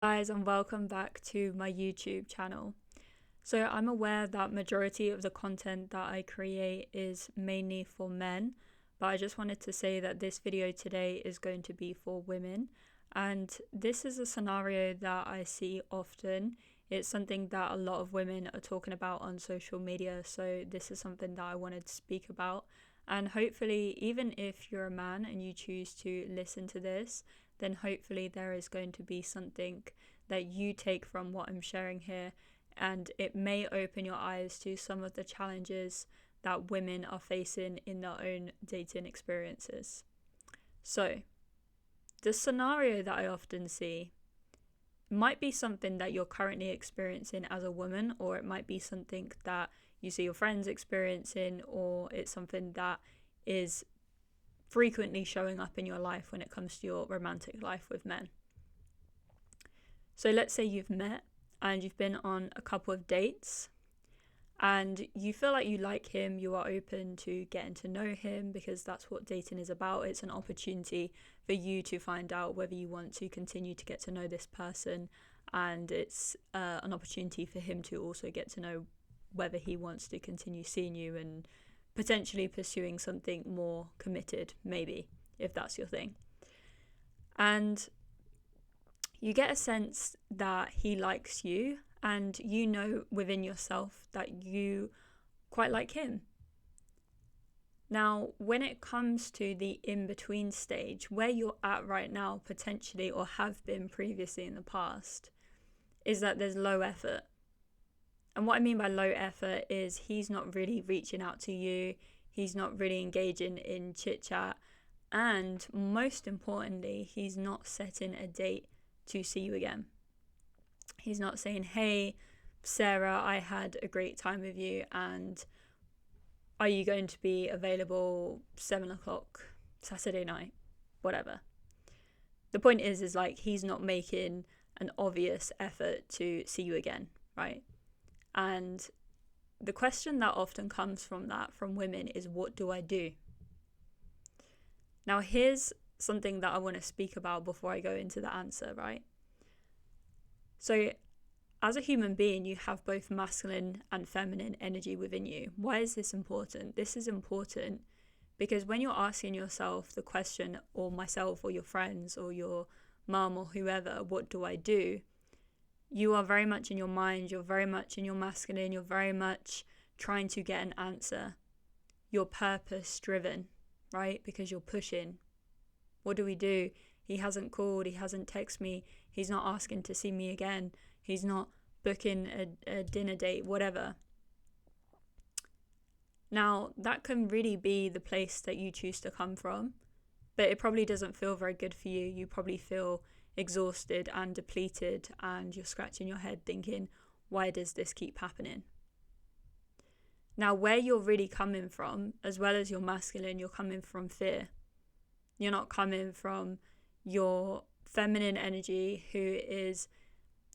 Guys, and welcome back to my YouTube channel. So I'm aware that majority of the content that I create is mainly for men, but I just wanted to say that this video today is going to be for women. And this is a scenario that I see often. It's something that a lot of women are talking about on social media, so this is something that I wanted to speak about. And hopefully, even if you're a man and you choose to listen to this, then hopefully there is going to be something that you take from what I'm sharing here, and it may open your eyes to some of the challenges that women are facing in their own dating experiences. So, the scenario that I often see might be something that you're currently experiencing as a woman, or it might be something that you see your friends experiencing, or it's something that is frequently showing up in your life when it comes to your romantic life with men. So let's say you've met and you've been on a couple of dates and you feel like you like him, you are open to getting to know him because that's what dating is about. It's an opportunity for you to find out whether you want to continue to get to know this person, and it's an opportunity for him to also get to know whether he wants to continue seeing you and potentially pursuing something more committed, maybe, if that's your thing. And you get a sense that he likes you, and you know within yourself that you quite like him. Now, when it comes to the in-between stage, where you're at right now, potentially, or have been previously in the past, is that there's low effort. And what I mean by low effort is he's not really reaching out to you, he's not really engaging in chit-chat, and most importantly, he's not setting a date to see you again. He's not saying, hey, Sarah, I had a great time with you, and are you going to be available 7 o'clock Saturday night? Whatever. The point is like he's not making an obvious effort to see you again, right? And the question that often comes from that from women is, what do I do? Now, here's something that I want to speak about before I go into the answer, right? So, as a human being, you have both masculine and feminine energy within you. Why is this important? This is important because when you're asking yourself the question, or myself, or your friends, or your mum, or whoever, what do I do? You are very much in your mind, you're very much in your masculine, you're very much trying to get an answer. You're purpose driven, right? Because you're pushing. What do we do? He hasn't called, he hasn't texted me, he's not asking to see me again, he's not booking a dinner date, whatever. Now, that can really be the place that you choose to come from, but it probably doesn't feel very good for you. You probably feel exhausted and depleted, and you're scratching your head thinking, why does this keep happening? Now, where you're really coming from, as well as your masculine, you're coming from fear. You're not coming from your feminine energy, who is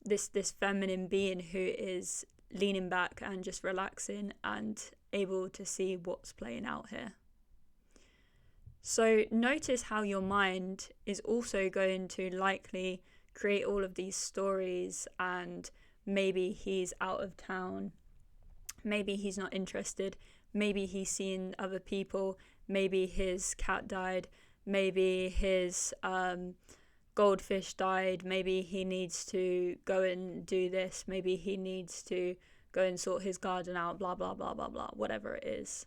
this feminine being who is leaning back and just relaxing and able to see what's playing out here. So notice how your mind is also going to likely create all of these stories, and maybe he's out of town, maybe he's not interested, maybe he's seen other people, maybe his cat died, maybe his goldfish died, maybe he needs to go and do this, maybe he needs to go and sort his garden out, blah, blah, blah, blah, blah, whatever it is.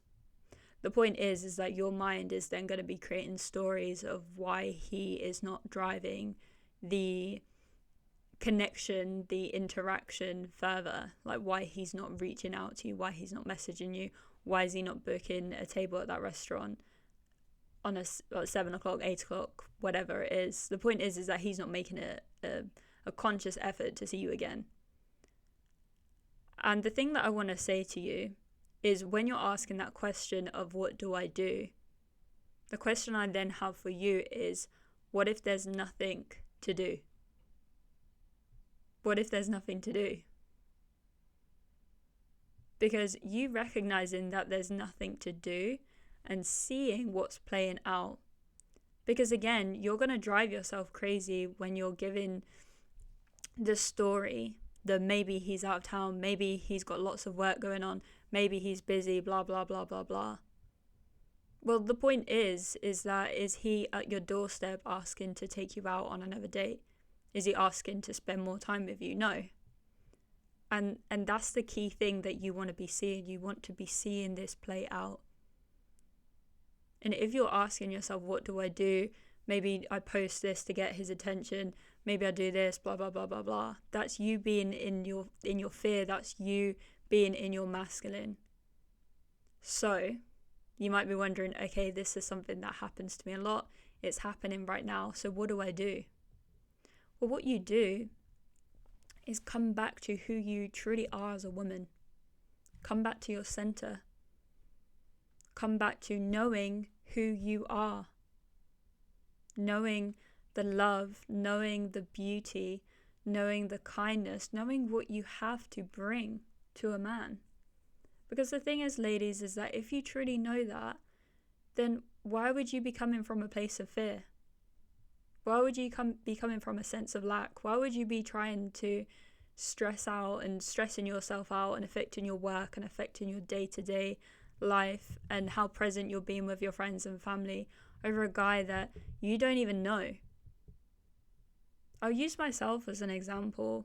The point is that your mind is then going to be creating stories of why he is not driving the connection, the interaction further, like why he's not reaching out to you, why he's not messaging you, why is he not booking a table at that restaurant on a 7 o'clock, 8 o'clock, whatever it is. The point is that he's not making a conscious effort to see you again. And the thing that I want to say to you is, when you're asking that question of what do I do, the question I then have for you is, what if there's nothing to do? What if there's nothing to do? Because you recognizing that there's nothing to do and seeing what's playing out. Because again, you're going to drive yourself crazy when you're giving the story, the maybe he's out of town, maybe he's got lots of work going on, maybe he's busy, blah, blah, blah, blah, blah. Well, the point is he at your doorstep asking to take you out on another date? Is he asking to spend more time with you? No. And that's the key thing that you want to be seeing. You want to be seeing this play out. And if you're asking yourself, what do I do? Maybe I post this to get his attention. Maybe I do this, blah, blah, blah, blah, blah. That's you being in your fear. That's you being in your masculine. So you might be wondering, okay, this is something that happens to me a lot. It's happening right now. So what do I do? Well, what you do is come back to who you truly are as a woman. Come back to your center. Come back to knowing who you are. Knowing the love, knowing the beauty, knowing the kindness, knowing what you have to bring to a man. Because the thing is, ladies, is that if you truly know that, then why would you be coming from a place of fear? Why would you be coming from a sense of lack? Why would you be trying to stress out and stressing yourself out and affecting your work and affecting your day-to-day life and how present you're being with your friends and family over a guy that you don't even know? I'll use myself as an example.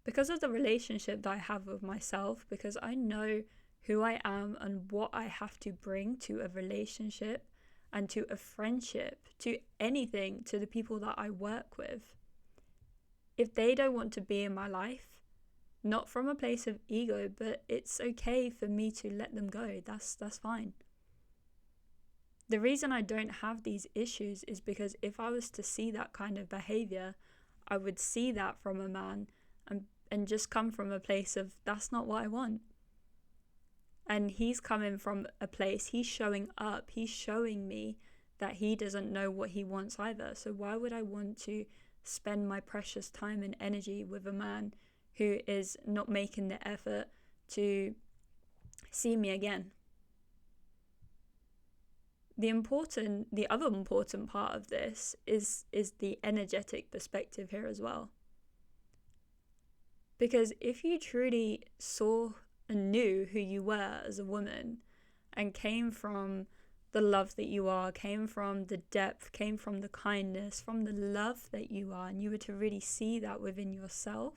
Because of the relationship that I have with myself, because I know who I am and what I have to bring to a relationship and to a friendship, to anything, to the people that I work with. If they don't want to be in my life, not from a place of ego, but it's okay for me to let them go. That's fine. The reason I don't have these issues is because if I was to see that kind of behavior, I would see that from a man and just come from a place of, that's not what I want. And he's coming from a place, he's showing up, he's showing me that he doesn't know what he wants either. So why would I want to spend my precious time and energy with a man who is not making the effort to see me again? The other important part of this is the energetic perspective here as well. Because if you truly saw and knew who you were as a woman and came from the love that you are, came from the depth, came from the kindness, from the love that you are, and you were to really see that within yourself,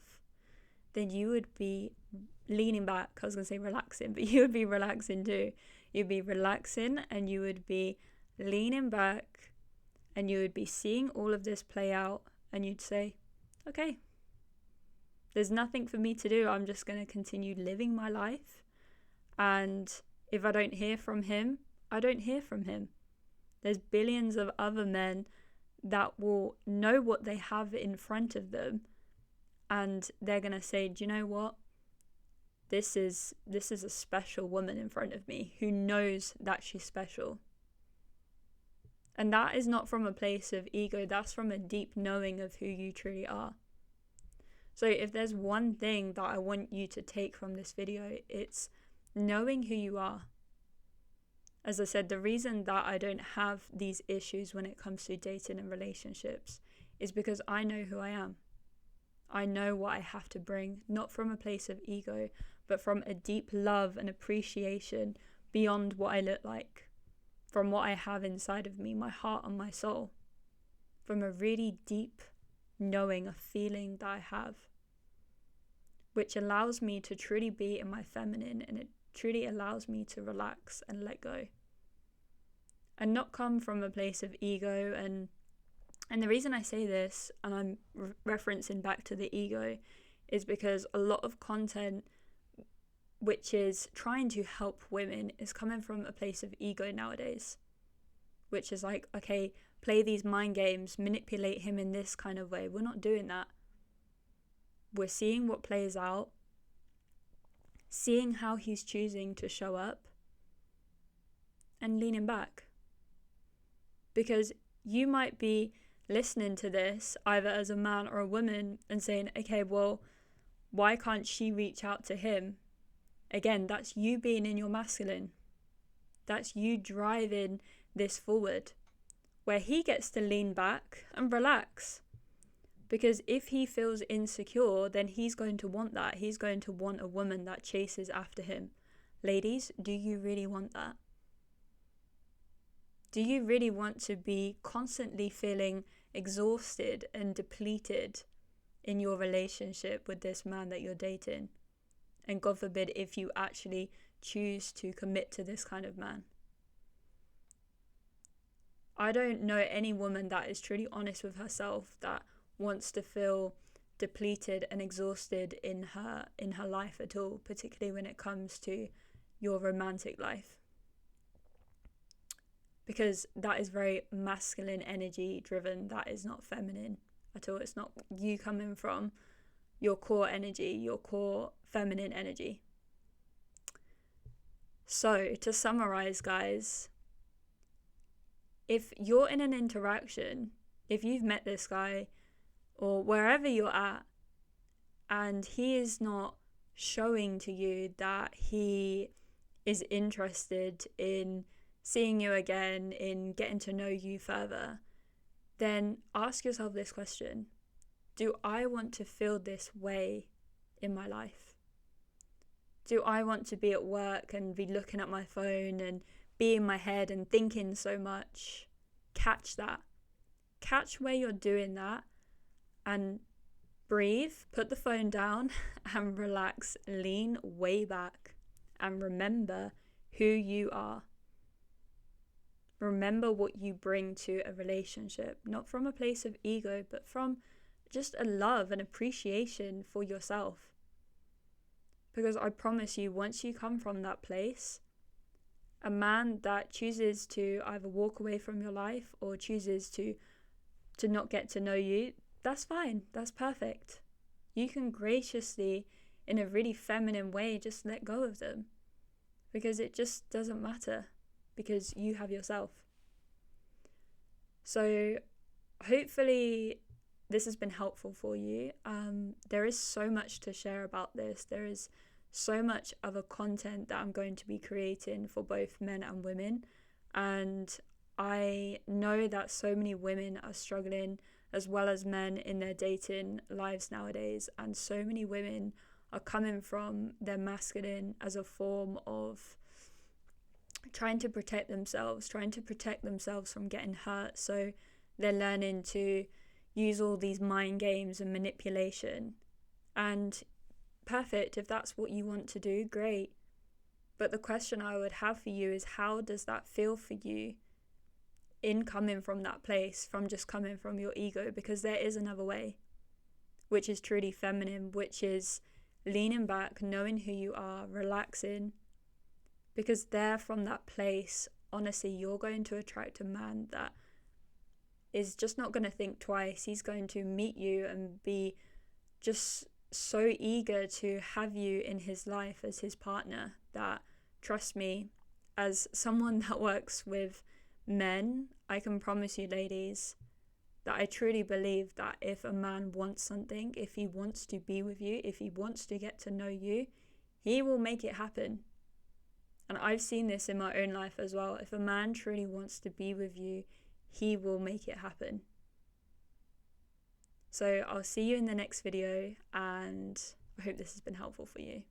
then you would be leaning back. I was going to say relaxing, but you would be relaxing too. You'd be relaxing and you would be leaning back and you would be seeing all of this play out and you'd say, okay, there's nothing for me to do. I'm just going to continue living my life. And if I don't hear from him, I don't hear from him. There's billions of other men that will know what they have in front of them. And they're going to say, do you know what? This is a special woman in front of me who knows that she's special. And that is not from a place of ego. That's from a deep knowing of who you truly are. So if there's one thing that I want you to take from this video, it's knowing who you are. As I said, the reason that I don't have these issues when it comes to dating and relationships is because I know who I am. I know what I have to bring, not from a place of ego, but from a deep love and appreciation beyond what I look like, from what I have inside of me, my heart and my soul, from a really deep knowing, a feeling that I have, which allows me to truly be in my feminine, and it truly allows me to relax and let go and not come from a place of ego. And the reason I say this, and I'm referencing back to the ego, is because a lot of content which is trying to help women is coming from a place of ego nowadays, which is like, okay, play these mind games, manipulate him in this kind of way. We're not doing that. We're seeing what plays out, seeing how he's choosing to show up, and leaning back. Because you might be listening to this either as a man or a woman and saying, okay, well, why can't she reach out to him? Again, that's you being in your masculine. That's you driving this forward, where he gets to lean back and relax. Because if he feels insecure, then he's going to want that. He's going to want a woman that chases after him. Ladies, do you really want that? Do you really want to be constantly feeling exhausted and depleted in your relationship with this man that you're dating? And God forbid if you actually choose to commit to this kind of man. I don't know any woman that is truly honest with herself that wants to feel depleted and exhausted in her life at all, particularly when it comes to your romantic life. Because that is very masculine energy driven. That is not feminine at all. It's not you coming from your core energy, your core feminine energy. So to summarize, guys, if you're in an interaction, if you've met this guy or wherever you're at, and he is not showing to you that he is interested in seeing you again, in getting to know you further, then ask yourself this question: do I want to feel this way in my life? Do I want to be at work and be looking at my phone and be in my head and thinking so much? Catch that. Catch where you're doing that and breathe, put the phone down and relax, lean way back and remember who you are. Remember what you bring to a relationship, not from a place of ego, but from just a love and appreciation for yourself. Because I promise you, once you come from that place, a man that chooses to either walk away from your life or chooses to not get to know you, that's fine. That's perfect. You can graciously, in a really feminine way, just let go of them. Because it just doesn't matter. Because you have yourself. So hopefully this has been helpful for you. There is so much to share about this. There is so much other content that I'm going to be creating for both men and women. And I know that so many women are struggling as well as men in their dating lives nowadays. And so many women are coming from their masculine as a form of trying to protect themselves from getting hurt. So they're learning to use all these mind games and manipulation. And perfect, if that's what you want to do, great. But the question I would have for you is, how does that feel for you in coming from that place, from just coming from your ego? Because there is another way, which is truly feminine, which is leaning back, knowing who you are, relaxing. Because there, from that place, honestly, you're going to attract a man that is just not going to think twice. He's going to meet you and be just so eager to have you in his life as his partner that, trust me, as someone that works with men, I can promise you, ladies, that I truly believe that if a man wants something, if he wants to be with you, if he wants to get to know you, he will make it happen. And I've seen this in my own life as well. If a man truly wants to be with you, he will make it happen. So I'll see you in the next video, and I hope this has been helpful for you.